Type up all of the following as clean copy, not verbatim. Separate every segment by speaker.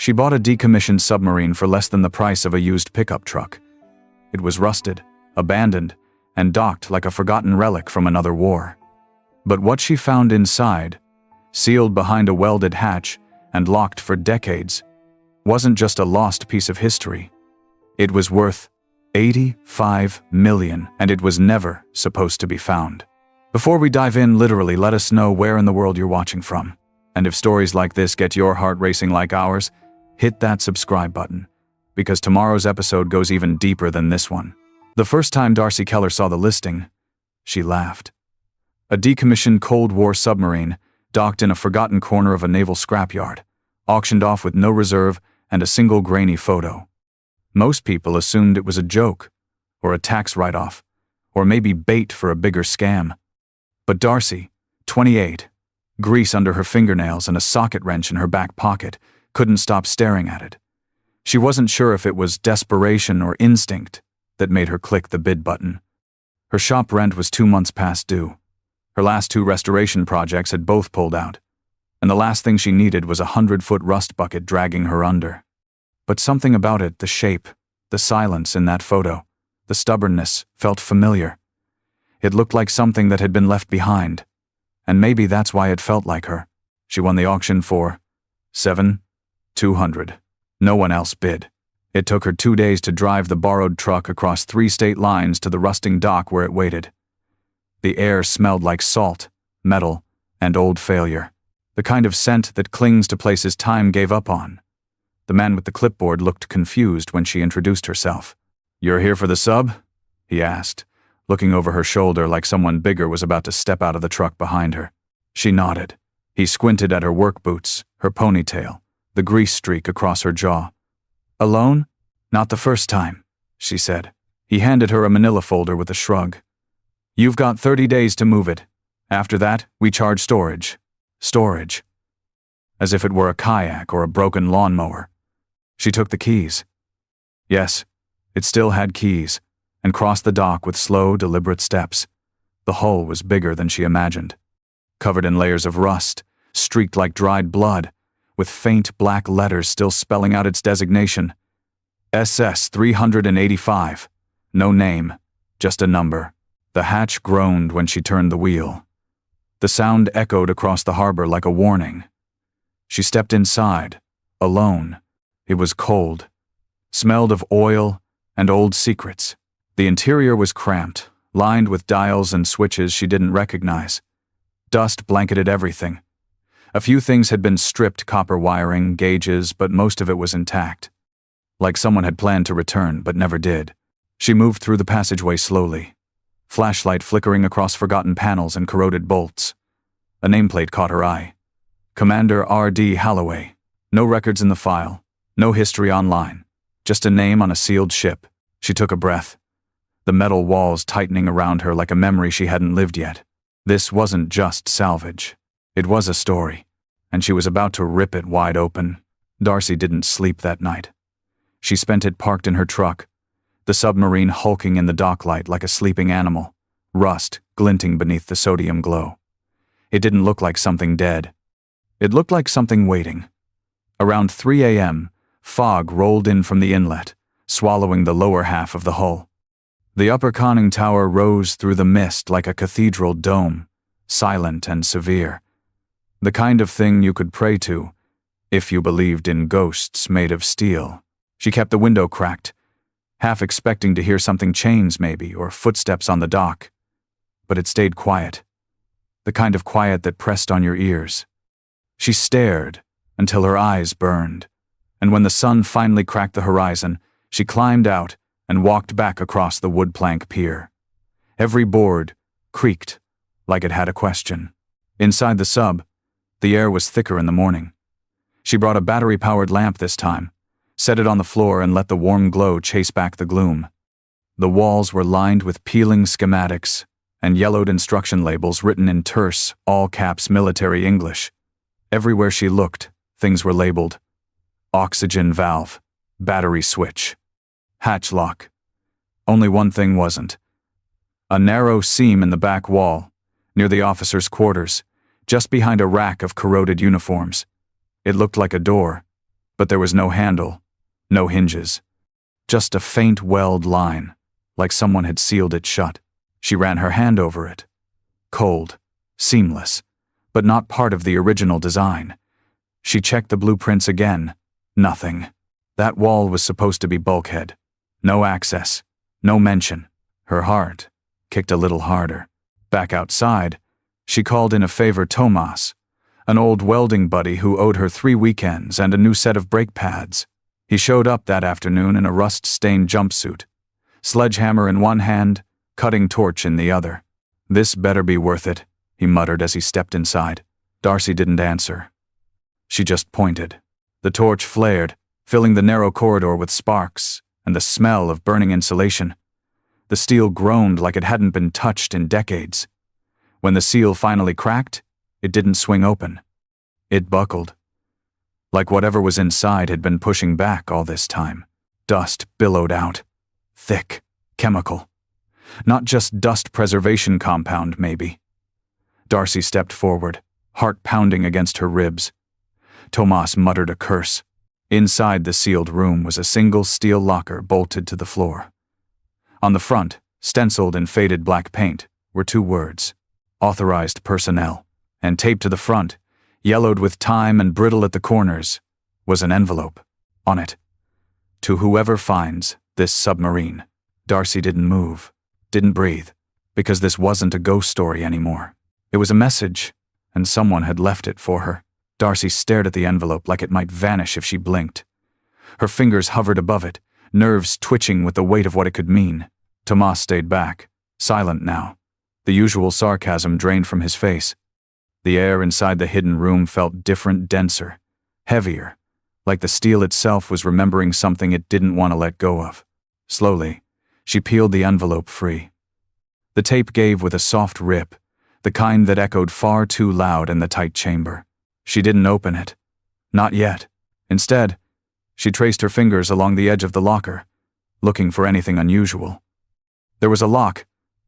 Speaker 1: She bought a decommissioned submarine for less than the price of a used pickup truck. It was rusted, abandoned, and docked like a forgotten relic from another war. But what she found inside, sealed behind a welded hatch and locked for decades, wasn't just a lost piece of history. It was worth $85 million, and it was never supposed to be found. Before we dive in, literally, let us know where in the world you're watching from. And if stories like this get your heart racing like ours, hit that subscribe button, because tomorrow's episode goes even deeper than this one. The first time Darcy Keller saw the listing, she laughed. A decommissioned Cold War submarine, docked in a forgotten corner of a naval scrapyard, auctioned off with no reserve and a single grainy photo. Most people assumed it was a joke, or a tax write-off, or maybe bait for a bigger scam. But Darcy, 28, grease under her fingernails and a socket wrench in her back pocket, couldn't stop staring at it. She wasn't sure if it was desperation or instinct that made her click the bid button. Her shop rent was 2 months past due. Her last 2 restoration projects had both pulled out, and the last thing she needed was a 100-foot rust bucket dragging her under. But something about it, the shape, the silence in that photo, the stubbornness, felt familiar. It looked like something that had been left behind, and maybe that's why it felt like her. She won the auction for $7,200. No one else bid. It took her 2 days to drive the borrowed truck across 3 state lines to the rusting dock where it waited. The air smelled like salt, metal, and old failure, the kind of scent that clings to places time gave up on. The man with the clipboard looked confused when she introduced herself. "You're here for the sub?" he asked, looking over her shoulder like someone bigger was about to step out of the truck behind her. She nodded. He squinted at her work boots, her ponytail, the grease streak across her jaw. "Alone? Not the first time," she said. He handed her a manila folder with a shrug. "You've got 30 days to move it. After that, we charge storage." Storage. As if it were a kayak or a broken lawnmower. She took the keys. Yes, it still had keys, and crossed the dock with slow, deliberate steps. The hull was bigger than she imagined. Covered in layers of rust, streaked like dried blood, with faint black letters still spelling out its designation. SS 385. No name, just a number. The hatch groaned when she turned the wheel. The sound echoed across the harbor like a warning. She stepped inside, alone. It was cold, smelled of oil and old secrets. The interior was cramped, lined with dials and switches she didn't recognize. Dust blanketed everything. A few things had been stripped, copper wiring, gauges, but most of it was intact. Like someone had planned to return, but never did. She moved through the passageway slowly, flashlight flickering across forgotten panels and corroded bolts. A nameplate caught her eye. Commander R.D. Holloway. No records in the file, no history online, just a name on a sealed ship. She took a breath, the metal walls tightening around her like a memory she hadn't lived yet. This wasn't just salvage. It was a story, and she was about to rip it wide open. Darcy didn't sleep that night. She spent it parked in her truck, the submarine hulking in the docklight like a sleeping animal, rust glinting beneath the sodium glow. It didn't look like something dead. It looked like something waiting. Around 3 a.m., fog rolled in from the inlet, swallowing the lower half of the hull. The upper conning tower rose through the mist like a cathedral dome, silent and severe. The kind of thing you could pray to, if you believed in ghosts made of steel. She kept the window cracked, half expecting to hear something chains maybe, or footsteps on the dock. But it stayed quiet, the kind of quiet that pressed on your ears. She stared until her eyes burned, and when the sun finally cracked the horizon, she climbed out and walked back across the wood plank pier. Every board creaked like it had a question. Inside the sub, the air was thicker in the morning. She brought a battery-powered lamp this time, set it on the floor and let the warm glow chase back the gloom. The walls were lined with peeling schematics and yellowed instruction labels written in terse, all-caps military English. Everywhere she looked, things were labeled. Oxygen valve, battery switch, hatch lock. Only one thing wasn't. A narrow seam in the back wall, near the officers' quarters, just behind a rack of corroded uniforms. It looked like a door, But there was no handle, no hinges. Just a faint weld line, like someone had sealed it shut. She ran her hand over it. Cold, seamless, but not part of the original design. She checked the blueprints again. Nothing. That wall was supposed to be bulkhead. No access. No mention. Her heart kicked a little harder. Back outside, she called in a favor Tomas, an old welding buddy who owed her 3 weekends and a new set of brake pads. He showed up that afternoon in a rust-stained jumpsuit, sledgehammer in one hand, cutting torch in the other. "This better be worth it," he muttered as he stepped inside. Darcy didn't answer. She just pointed. The torch flared, filling the narrow corridor with sparks and the smell of burning insulation. The steel groaned like it hadn't been touched in decades. When the seal finally cracked, it didn't swing open. It buckled. Like whatever was inside had been pushing back all this time. Dust billowed out. Thick, chemical. Not just dust preservation compound, maybe. Darcy stepped forward, heart pounding against her ribs. Tomas muttered a curse. Inside the sealed room was a single steel locker bolted to the floor. On the front, stenciled in faded black paint, were 2 words: authorized personnel. And taped to the front, yellowed with time and brittle at the corners, was an envelope. On it, "To whoever finds this submarine." Darcy didn't move, didn't breathe, because this wasn't a ghost story anymore. It was a message, and someone had left it for her. Darcy stared at the envelope like it might vanish if she blinked. Her fingers hovered above it, nerves twitching with the weight of what it could mean. Tomas stayed back, silent now. The usual sarcasm drained from his face. The air inside the hidden room felt different, denser, heavier, like the steel itself was remembering something it didn't want to let go of. Slowly, she peeled the envelope free. The tape gave with a soft rip, the kind that echoed far too loud in the tight chamber. She didn't open it. Not yet. Instead, she traced her fingers along the edge of the locker, looking for anything unusual. There was a lock,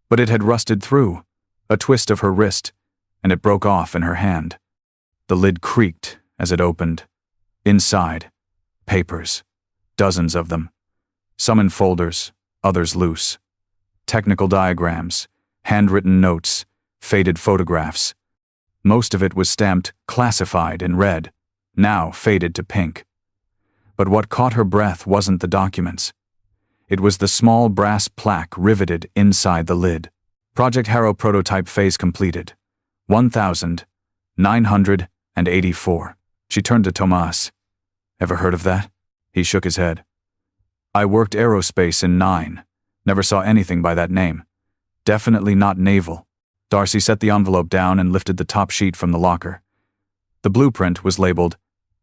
Speaker 1: but it had rusted through, a twist of her wrist, and it broke off in her hand. The lid creaked as it opened. Inside, papers, dozens of them. Some in folders, others loose. Technical diagrams, handwritten notes, faded photographs. Most of it was stamped classified in red, now faded to pink. But what caught her breath wasn't the documents. It was the small brass plaque riveted inside the lid. Project Harrow prototype phase completed. 1,984. She turned to Tomas. "Ever heard of that?" He shook his head. "I worked aerospace in 9. Never saw anything by that name. Definitely not naval." Darcy set the envelope down and lifted the top sheet from the locker. The blueprint was labeled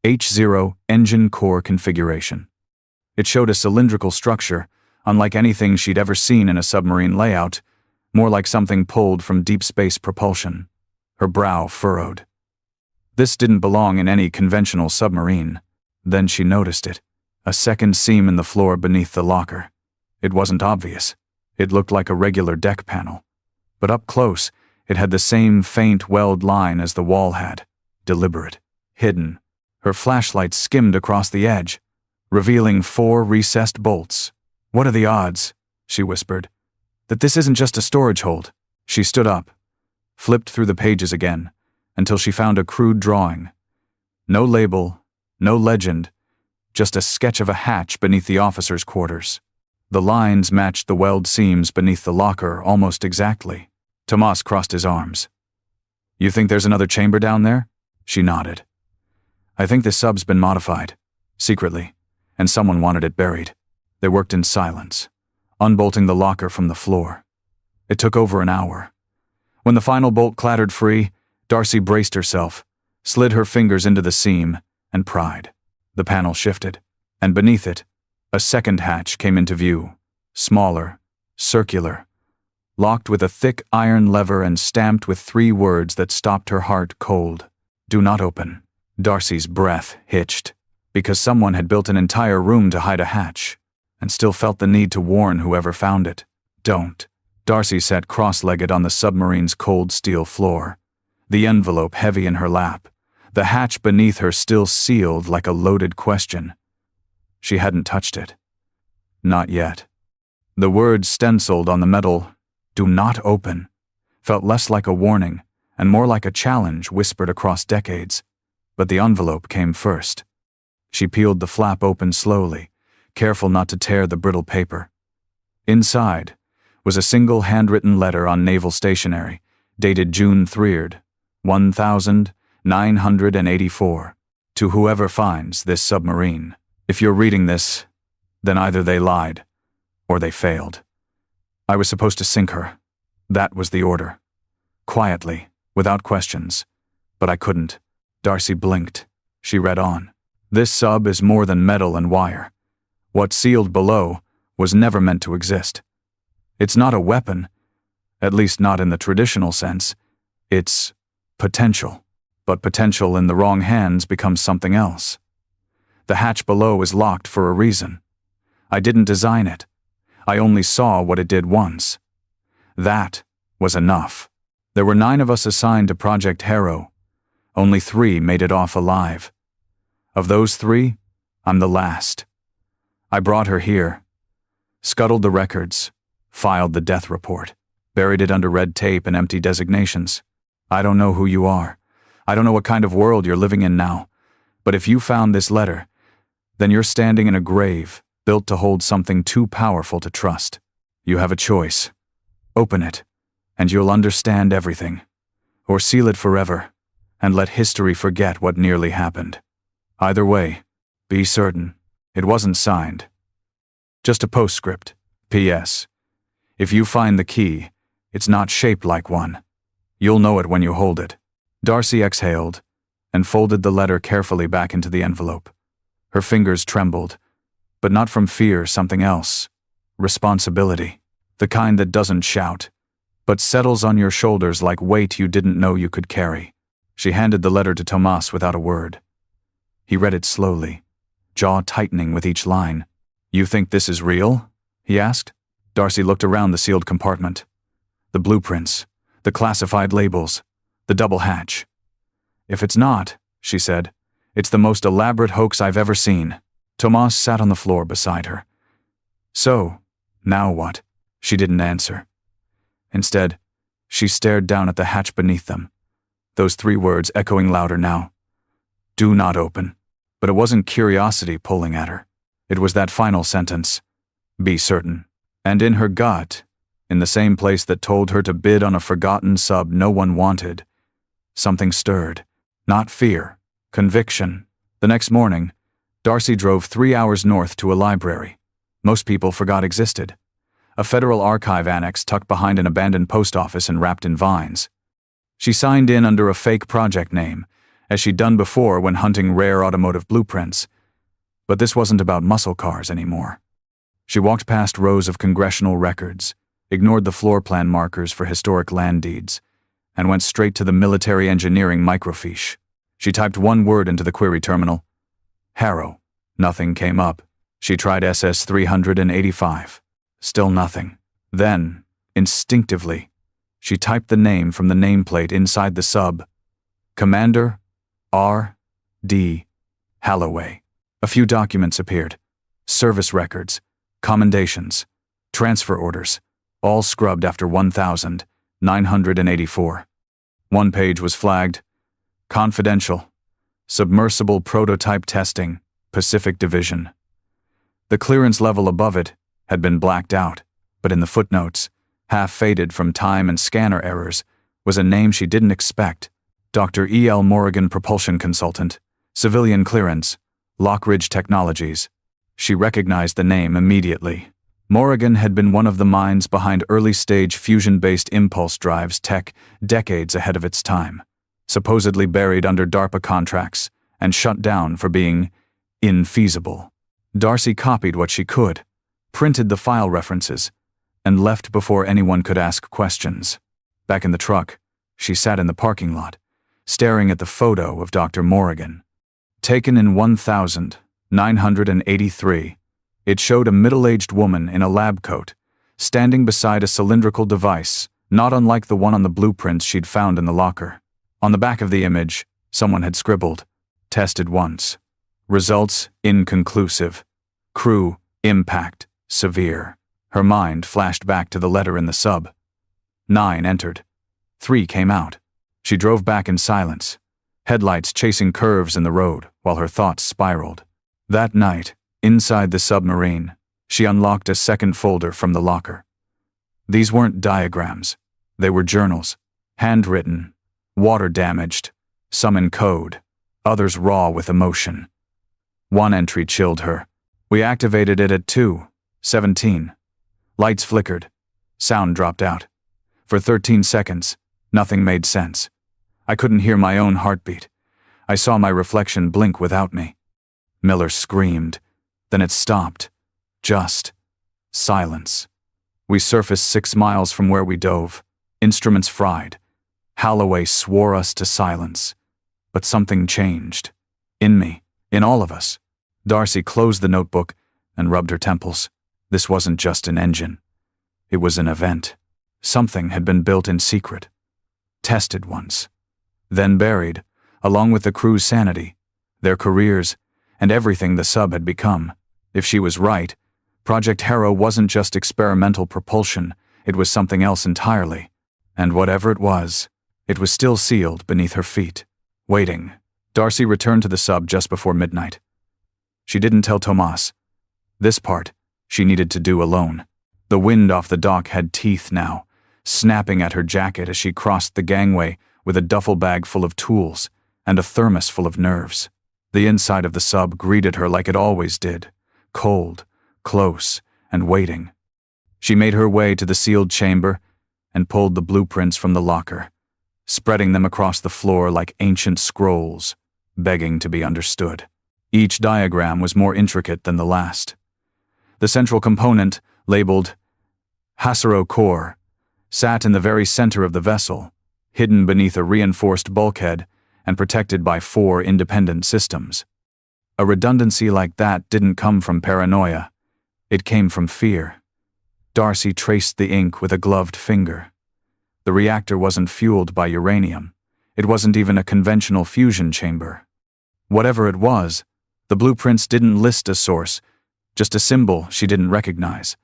Speaker 1: H0 Engine Core Configuration. It showed a cylindrical structure, unlike anything she'd ever seen in a submarine layout, more like something pulled from deep space propulsion. Her brow furrowed. This didn't belong in any conventional submarine. Then she noticed it, a second seam in the floor beneath the locker. It wasn't obvious. It looked like a regular deck panel. But up close, it had the same faint weld line as the wall had. Deliberate. Hidden. Her flashlight skimmed across the edge, revealing 4 recessed bolts. "What are the odds," she whispered, "that this isn't just a storage hold?" She stood up, flipped through the pages again, until she found a crude drawing. No label, no legend, just a sketch of a hatch beneath the officers' quarters. The lines matched the weld seams beneath the locker almost exactly. Tomas crossed his arms. "You think there's another chamber down there?" She nodded. "I think this sub's been modified, secretly, and someone wanted it buried." They worked in silence, unbolting the locker from the floor. It took over an hour. When the final bolt clattered free, Darcy braced herself, slid her fingers into the seam, and pried. The panel shifted, and beneath it, a second hatch came into view, smaller, circular, locked with a thick iron lever and stamped with 3 words that stopped her heart cold. "Do not open." Darcy's breath hitched, because someone had built an entire room to hide a hatch, and still felt the need to warn whoever found it. "Don't." Darcy sat cross-legged on the submarine's cold steel floor, the envelope heavy in her lap, the hatch beneath her still sealed like a loaded question. She hadn't touched it. Not yet. The words stenciled on the metal, "Do not open," felt less like a warning and more like a challenge whispered across decades. But the envelope came first. She peeled the flap open slowly, careful not to tear the brittle paper. Inside was a single handwritten letter on naval stationery, dated June 3rd, 1984, to whoever finds this submarine. If you're reading this, then either they lied or they failed. I was supposed to sink her. That was the order. Quietly, without questions. But I couldn't. Darcy blinked. She read on. This sub is more than metal and wire. What's sealed below was never meant to exist. It's not a weapon, at least not in the traditional sense. It's potential. But potential in the wrong hands becomes something else. The hatch below is locked for a reason. I didn't design it. I only saw what it did once. That was enough. There were 9 of us assigned to Project Harrow. Only 3 made it off alive. Of those 3, I'm the last. I brought her here, scuttled the records, filed the death report, buried it under red tape and empty designations. I don't know who you are. I don't know what kind of world you're living in now. But if you found this letter, then you're standing in a grave built to hold something too powerful to trust. You have a choice. Open it, and you'll understand everything. Or seal it forever, and let history forget what nearly happened. Either way, be certain, it wasn't signed. Just a postscript. P.S. If you find the key, it's not shaped like one. You'll know it when you hold it. Darcy exhaled and folded the letter carefully back into the envelope. Her fingers trembled, but not from fear, something else. Responsibility. The kind that doesn't shout, but settles on your shoulders like weight you didn't know you could carry. She handed the letter to Tomas without a word. He read it slowly, jaw tightening with each line. You think this is real? He asked. Darcy looked around the sealed compartment. The blueprints, the classified labels, the double hatch. If it's not, she said, it's the most elaborate hoax I've ever seen. Tomas sat on the floor beside her. So, now what? She didn't answer. Instead, she stared down at the hatch beneath them, those 3 words echoing louder now. Do not open. But it wasn't curiosity pulling at her. It was that final sentence. Be certain. And in her gut, in the same place that told her to bid on a forgotten sub no one wanted, something stirred. Not fear, conviction. The next morning, Darcy drove 3 hours north to a library most people forgot existed. A Federal Archive annex tucked behind an abandoned post office and wrapped in vines. She signed in under a fake project name, as she'd done before when hunting rare automotive blueprints. But this wasn't about muscle cars anymore. She walked past rows of congressional records, ignored the floor plan markers for historic land deeds, and went straight to the military engineering microfiche. She typed 1 word into the query terminal. Harrow. Nothing came up. She tried SS 385. Still nothing. Then, instinctively, she typed the name from the nameplate inside the sub. Commander R. D. Holloway. A few documents appeared. Service records, commendations, transfer orders, all scrubbed after 1984. One page was flagged, confidential, submersible prototype testing, Pacific Division. The clearance level above it had been blacked out, but in the footnotes, half faded from time and scanner errors, was a name she didn't expect. Dr. E.L. Morrigan, propulsion consultant, civilian clearance, Lockridge Technologies. She recognized the name immediately. Morrigan had been one of the minds behind early-stage fusion-based impulse drives tech decades ahead of its time, supposedly buried under DARPA contracts and shut down for being infeasible. Darcy copied what she could, printed the file references, and left before anyone could ask questions. Back in the truck, she sat in the parking lot, staring at the photo of Dr. Morrigan. Taken in 1983, it showed a middle-aged woman in a lab coat, standing beside a cylindrical device, not unlike the one on the blueprints she'd found in the locker. On the back of the image, Someone had scribbled, "Tested once. Results inconclusive. Crew impact severe." Her mind flashed back to the letter in the sub. 9 entered. 3 came out. She drove back in silence, headlights chasing curves in the road while her thoughts spiraled. That night, inside the submarine, she unlocked a second folder from the locker. These weren't diagrams. They were journals, handwritten, water-damaged, some in code, others raw with emotion. One entry chilled her. "We activated it at 2:17. Lights flickered. Sound dropped out. For 13 seconds, nothing made sense. I couldn't hear my own heartbeat. I saw my reflection blink without me." Miller screamed. Then it stopped. Just silence. We surfaced 6 miles from where we dove, instruments fried. Holloway swore us to silence. But something changed. In me, in all of us. Darcy closed the notebook and rubbed her temples. This wasn't just an engine. It was an event. Something had been built in secret. Tested once. Then buried, along with the crew's sanity, their careers, and everything the sub had become. If she was right, Project Harrow wasn't just experimental propulsion, it was something else entirely. And whatever it was still sealed beneath her feet. Waiting, Darcy returned to the sub just before midnight. She didn't tell Tomas. This part, she needed to do alone. The wind off the dock had teeth now, snapping at her jacket as she crossed the gangway with a duffel bag full of tools and a thermos full of nerves. The inside of the sub greeted her like it always did, cold, close, and waiting. She made her way to the sealed chamber and pulled the blueprints from the locker, spreading them across the floor like ancient scrolls, begging to be understood. Each diagram was more intricate than the last. The central component, labeled Harrow core, sat in the very center of the vessel, hidden beneath a reinforced bulkhead and protected by 4 independent systems. A redundancy like that didn't come from paranoia. It came from fear. Darcy traced the ink with a gloved finger. The reactor wasn't fueled by uranium. It wasn't even a conventional fusion chamber. Whatever it was, the blueprints didn't list a source, just a symbol she didn't recognize.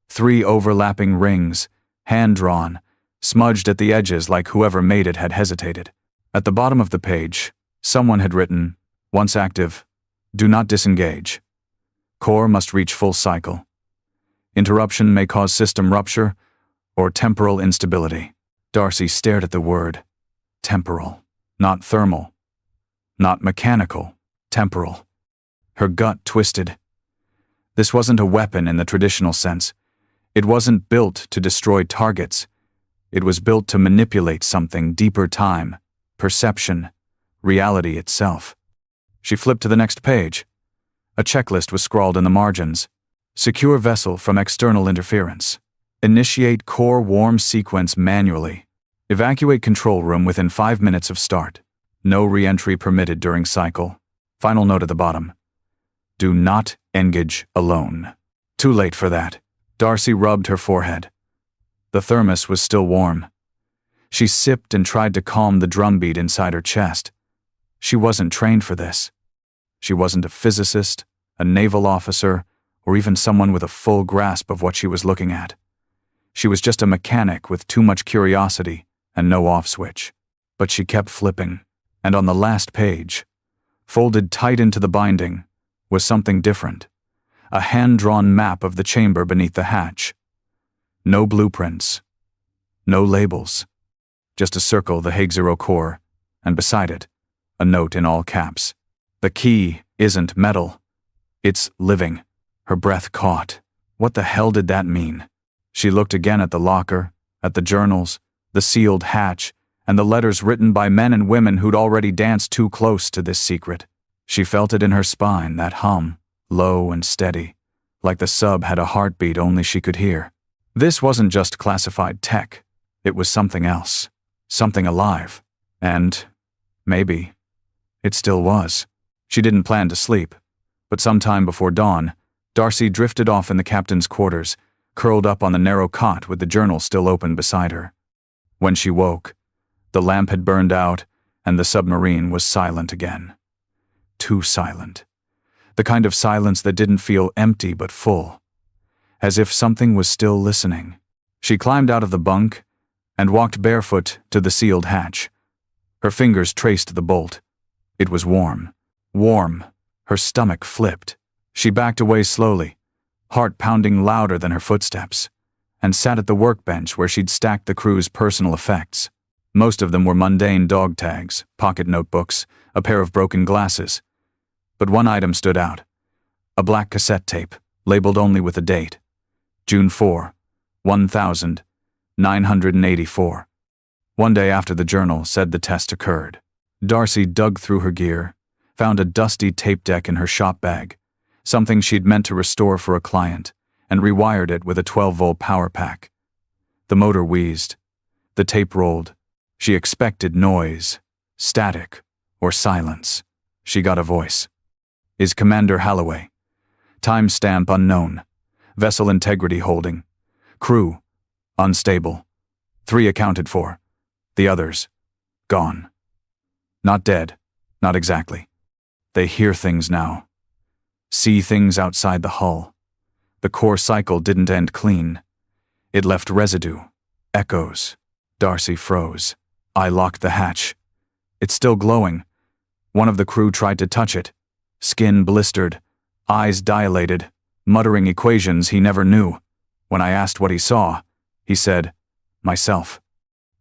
Speaker 1: 3 overlapping rings, hand-drawn, smudged at the edges like whoever made it had hesitated. At the bottom of the page, someone had written, "Once active, do not disengage. Core must reach full cycle. Interruption may cause system rupture or temporal instability." Darcy stared at the word. Temporal. Not thermal. Not mechanical. Temporal. Her gut twisted. This wasn't a weapon in the traditional sense. It wasn't built to destroy targets. It was built to manipulate something deeper: time, perception, reality itself. She flipped to the next page. A checklist was scrawled in the margins. Secure vessel from external interference. Initiate core warm sequence manually. Evacuate control room within 5 minutes of start. No re-entry permitted during cycle. Final note at the bottom. Do not engage alone. Too late for that. Darcy rubbed her forehead. The thermos was still warm. She sipped and tried to calm the drumbeat inside her chest. She wasn't trained for this. She wasn't a physicist, a naval officer, or even someone with a full grasp of what she was looking at. She was just a mechanic with too much curiosity and no off switch. But she kept flipping, and on the last page, folded tight into the binding, was something different. A hand-drawn map of the chamber beneath the hatch. No blueprints. No labels. Just a circle, the Harrow core, and beside it, a note in all caps. The key isn't metal. It's living. Her breath caught. What the hell did that mean? She looked again at the locker, at the journals, the sealed hatch, and the letters written by men and women who'd already danced too close to this secret. She felt it in her spine, that hum, low and steady, like the sub had a heartbeat only she could hear. This wasn't just classified tech. It was something else. Something alive. And, maybe, it still was. She didn't plan to sleep, but sometime before dawn, Darcy drifted off in the captain's quarters, curled up on the narrow cot with the journal still open beside her. When she woke, the lamp had burned out, and the submarine was silent again. Too silent. The kind of silence that didn't feel empty but full, as if something was still listening. She climbed out of the bunk and walked barefoot to the sealed hatch. Her fingers traced the bolt. It was warm. Warm. Her stomach flipped. She backed away slowly, heart pounding louder than her footsteps, and sat at the workbench where she'd stacked the crew's personal effects. Most of them were mundane dog tags, pocket notebooks, a pair of broken glasses. But one item stood out. A black cassette tape, labeled only with a date. June 4, 1984. One day after the journal said the test occurred. Darcy dug through her gear, found a dusty tape deck in her shop bag, something she'd meant to restore for a client, and rewired it with a 12-volt power pack. The motor wheezed. The tape rolled. She expected noise, static, or silence. She got a voice. Is Commander Holloway. Timestamp unknown. Vessel integrity holding. Crew, unstable. 3 accounted for. The others, gone. Not dead, not exactly. They hear things now. See things outside the hull. The core cycle didn't end clean. It left residue, echoes. Darcy froze. I locked the hatch. It's still glowing. One of the crew tried to touch it. Skin blistered, eyes dilated, muttering equations he never knew. When I asked what he saw, he said, myself.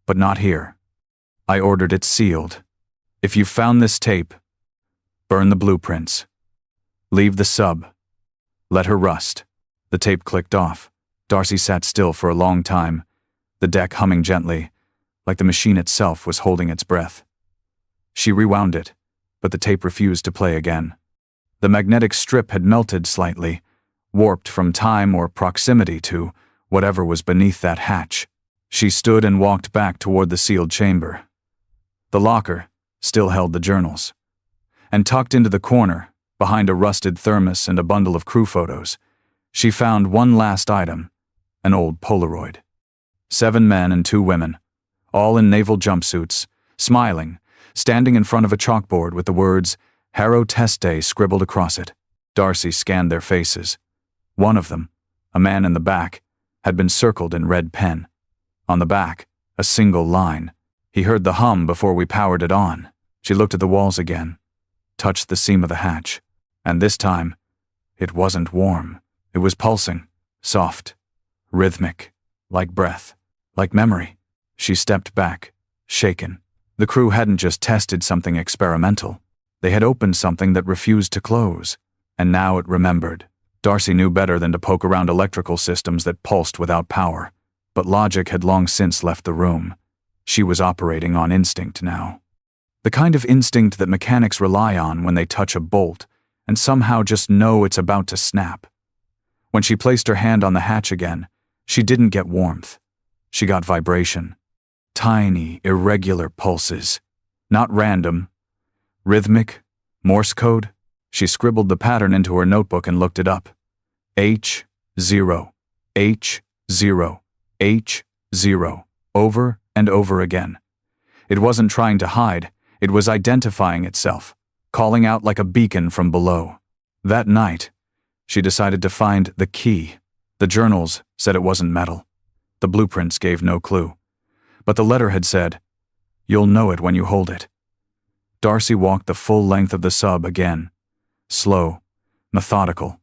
Speaker 1: But not here. I ordered it sealed. If you found this tape, burn the blueprints. Leave the sub. Let her rust. The tape clicked off. Darcy sat still for a long time, the deck humming gently, like the machine itself was holding its breath. She rewound it, but the tape refused to play again. The magnetic strip had melted slightly, warped from time or proximity to whatever was beneath that hatch. She stood and walked back toward the sealed chamber. The locker still held the journals. And tucked into the corner, behind a rusted thermos and a bundle of crew photos, she found one last item, an old Polaroid. 7 men and 2 women, all in naval jumpsuits, smiling, standing in front of a chalkboard with the words, Harrow Test Day scribbled across it. Darcy scanned their faces. One of them, a man in the back, had been circled in red pen. On the back, a single line. He heard the hum before we powered it on. She looked at the walls again, touched the seam of the hatch, and this time, it wasn't warm. It was pulsing, soft, rhythmic, like breath, like memory. She stepped back, shaken. The crew hadn't just tested something experimental. They had opened something that refused to close, and now it remembered. Darcy knew better than to poke around electrical systems that pulsed without power, but logic had long since left the room. She was operating on instinct now. The kind of instinct that mechanics rely on when they touch a bolt and somehow just know it's about to snap. When she placed her hand on the hatch again, she didn't get warmth. She got vibration. Tiny, irregular pulses. Not random. Rhythmic. Morse code. She scribbled the pattern into her notebook and looked it up. H0. H0. H0. Over and over again. It wasn't trying to hide. It was identifying itself, calling out like a beacon from below. That night, she decided to find the key. The journals said it wasn't metal. The blueprints gave no clue. But the letter had said, "You'll know it when you hold it." Darcy walked the full length of the sub again. Slow, methodical.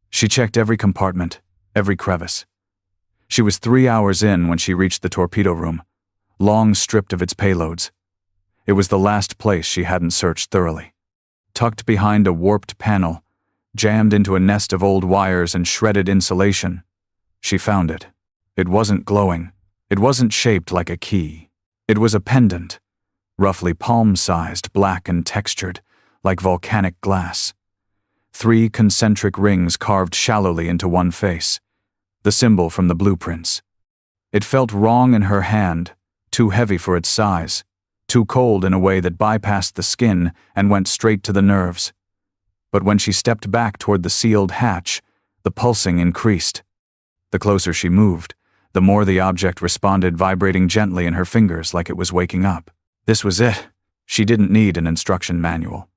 Speaker 1: She checked every compartment, every crevice. She was 3 hours in when she reached the torpedo room, long stripped of its payloads. It was the last place she hadn't searched thoroughly. Tucked behind a warped panel, jammed into a nest of old wires and shredded insulation, she found it. It wasn't glowing. It wasn't shaped like a key. It was a pendant, roughly palm-sized, black and textured, like volcanic glass. 3 concentric rings carved shallowly into one face, the symbol from the blueprints. It felt wrong in her hand, too heavy for its size, too cold in a way that bypassed the skin and went straight to the nerves. But when she stepped back toward the sealed hatch, the pulsing increased. The closer she moved, the more the object responded, vibrating gently in her fingers like it was waking up. This was it. She didn't need an instruction manual.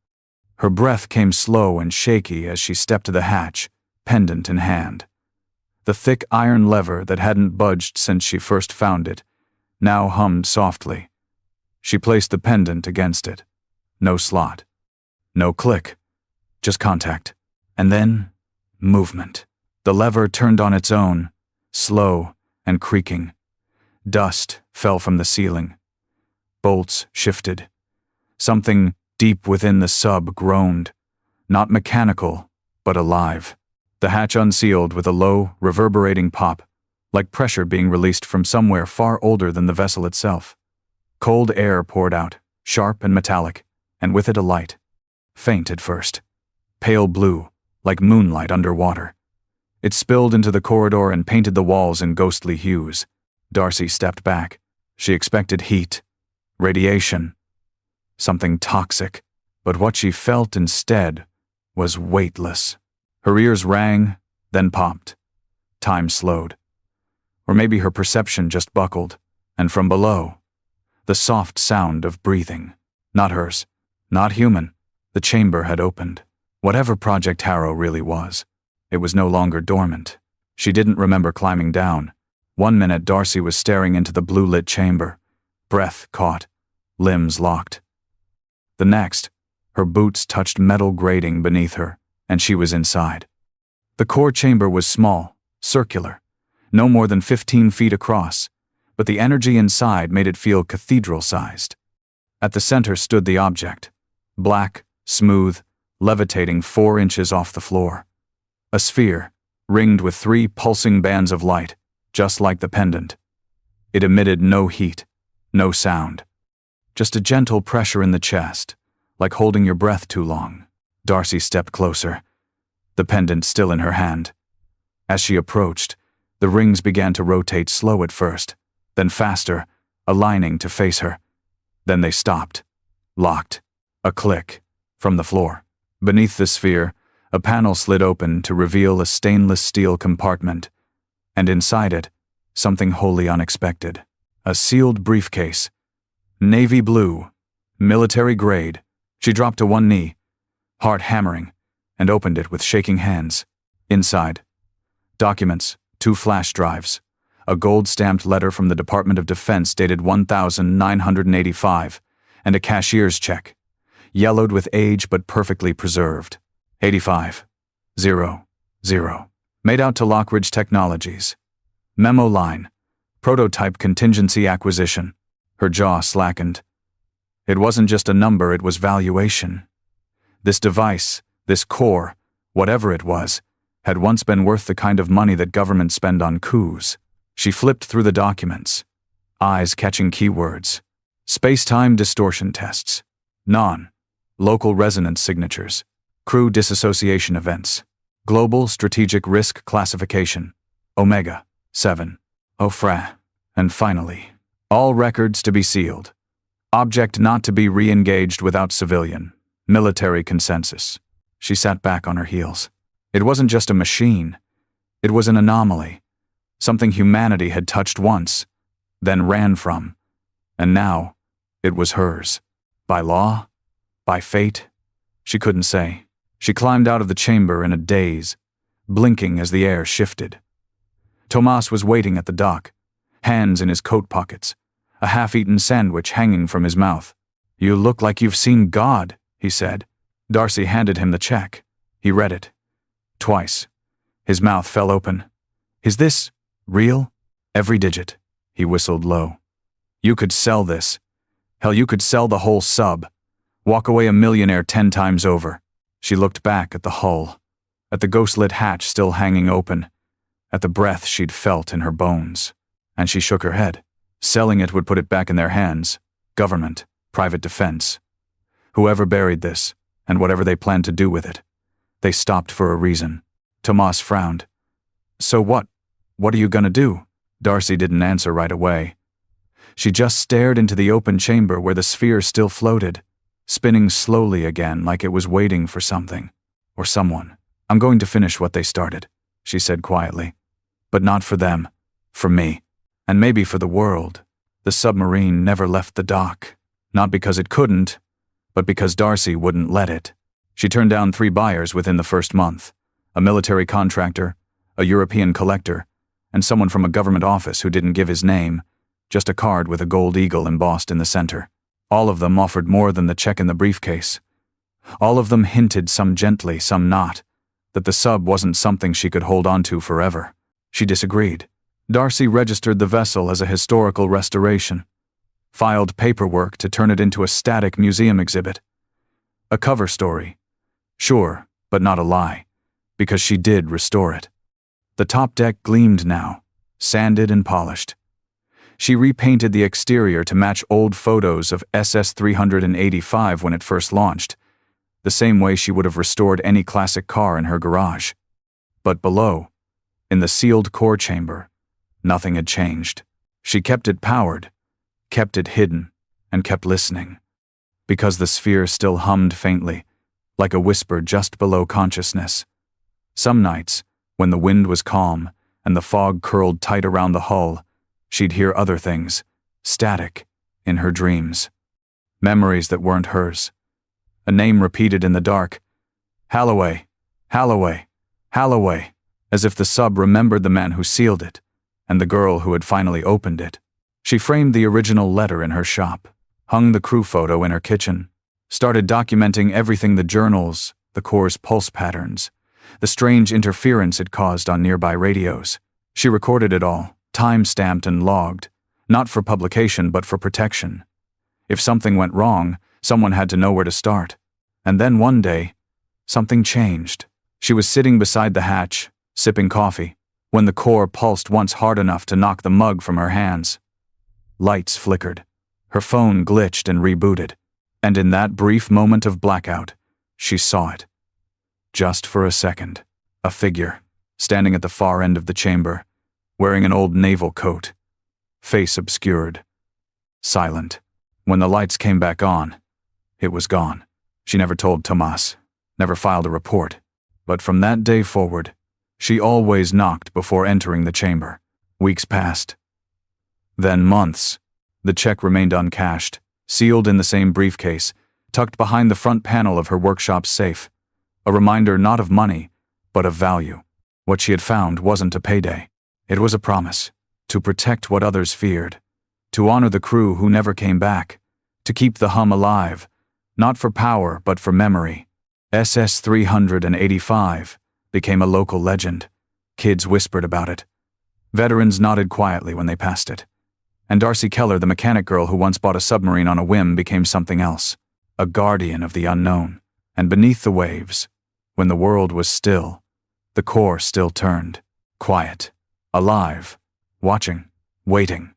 Speaker 1: Her breath came slow and shaky as she stepped to the hatch, pendant in hand. The thick iron lever that hadn't budged since she first found it now hummed softly. She placed the pendant against it. No slot. No click. Just contact. And then, movement. The lever turned on its own, slow and creaking. Dust fell from the ceiling. Bolts shifted. Something deep within the sub groaned. Not mechanical, but alive. The hatch unsealed with a low, reverberating pop, like pressure being released from somewhere far older than the vessel itself. Cold air poured out, sharp and metallic, and with it a light. Faint at first. Pale blue, like moonlight underwater. It spilled into the corridor and painted the walls in ghostly hues. Darcy stepped back. She expected heat, radiation, something toxic, but what she felt instead was weightless. Her ears rang, then popped. Time slowed. Or maybe her perception just buckled, and from below, the soft sound of breathing. Not hers, not human. The chamber had opened. Whatever Project Harrow really was, it was no longer dormant. She didn't remember climbing down. 1 minute Darcy was staring into the blue-lit chamber, breath caught, limbs locked. The next, her boots touched metal grating beneath her, and she was inside. The core chamber was small, circular, no more than 15 feet across, but the energy inside made it feel cathedral-sized. At the center stood the object, black, smooth, levitating 4 inches off the floor. A sphere, ringed with 3 pulsing bands of light, just like the pendant. It emitted no heat, no sound. Just a gentle pressure in the chest, like holding your breath too long. Darcy stepped closer, the pendant still in her hand. As she approached, the rings began to rotate slow at first, then faster, aligning to face her. Then they stopped, locked. A click, from the floor. Beneath the sphere, a panel slid open to reveal a stainless steel compartment, and inside it, something wholly unexpected. A sealed briefcase. Navy blue, military grade. She dropped to one knee, heart hammering, and opened it with shaking hands. Inside, documents, 2 flash drives, a gold-stamped letter from the Department of Defense dated 1985, and a cashier's check, yellowed with age but perfectly preserved. 85-00. Made out to Lockridge Technologies. Memo line. Prototype contingency acquisition. Her jaw slackened. It wasn't just a number, it was valuation. This device, this core, whatever it was, had once been worth the kind of money that governments spend on coups. She flipped through the documents, eyes catching keywords. Space-time distortion tests. Local resonance signatures. Crew disassociation events. Global strategic risk classification. Omega 7. OFRA. And finally, all records to be sealed. Object not to be re-engaged without civilian. Military consensus. She sat back on her heels. It wasn't just a machine. It was an anomaly. Something humanity had touched once, then ran from. And now, it was hers. By law? By fate? She couldn't say. She climbed out of the chamber in a daze, blinking as the air shifted. Tomas was waiting at the dock, hands in his coat pockets, a half-eaten sandwich hanging from his mouth. "You look like you've seen God," he said. Darcy handed him the check. He read it. Twice. His mouth fell open. "Is this real?" "Every digit," he whistled low. "You could sell this. Hell, you could sell the whole sub. Walk away a millionaire 10 times over." She looked back at the hull, at the ghost-lit hatch still hanging open, at the breath she'd felt in her bones. And she shook her head. Selling it would put it back in their hands. Government, private defense. Whoever buried this, and whatever they planned to do with it. They stopped for a reason. Tomas frowned. "So what? What are you gonna do?" Darcy didn't answer right away. She just stared into the open chamber where the sphere still floated, spinning slowly again like it was waiting for something, or someone. "I'm going to finish what they started," she said quietly. "But not for them, for me, and maybe for the world." The submarine never left the dock. Not because it couldn't, but because Darcy wouldn't let it. She turned down 3 buyers within the first month: a military contractor, a European collector, and someone from a government office who didn't give his name, just a card with a gold eagle embossed in the center. All of them offered more than the check in the briefcase. All of them hinted, some gently, some not, that the sub wasn't something she could hold on to forever. She disagreed. Darcy registered the vessel as a historical restoration, filed paperwork to turn it into a static museum exhibit. A cover story. Sure, but not a lie, because she did restore it. The top deck gleamed now, sanded and polished. She repainted the exterior to match old photos of SS 385 when it first launched, the same way she would have restored any classic car in her garage. But below, in the sealed core chamber, nothing had changed. She kept it powered, kept it hidden, and kept listening, because the sphere still hummed faintly, like a whisper just below consciousness. Some nights, when the wind was calm and the fog curled tight around the hull, she'd hear other things, static, in her dreams. Memories that weren't hers. A name repeated in the dark. Halloway, Halloway, Halloway, as if the sub remembered the man who sealed it, and the girl who had finally opened it. She framed the original letter in her shop, hung the crew photo in her kitchen, started documenting everything: the journals, the core's pulse patterns, the strange interference it caused on nearby radios. She recorded it all, time-stamped and logged, not for publication but for protection. If something went wrong, someone had to know where to start. And then one day, something changed. She was sitting beside the hatch, sipping coffee, when the core pulsed once hard enough to knock the mug from her hands. Lights flickered. Her phone glitched and rebooted. And in that brief moment of blackout, she saw it. Just for a second. A figure, standing at the far end of the chamber, wearing an old naval coat. Face obscured. Silent. When the lights came back on, it was gone. She never told Tomas, never filed a report. But from that day forward, she always knocked before entering the chamber. Weeks passed. Then months. The check remained uncashed, sealed in the same briefcase, tucked behind the front panel of her workshop's safe. A reminder not of money, but of value. What she had found wasn't a payday. It was a promise. To protect what others feared. To honor the crew who never came back. To keep the hum alive. Not for power, but for memory. SS 385 became a local legend. Kids whispered about it. Veterans nodded quietly when they passed it. And Darcy Keller, the mechanic girl who once bought a submarine on a whim, became something else. A guardian of the unknown. And beneath the waves, when the world was still, the core still turned. Quiet. Alive. Watching. Waiting.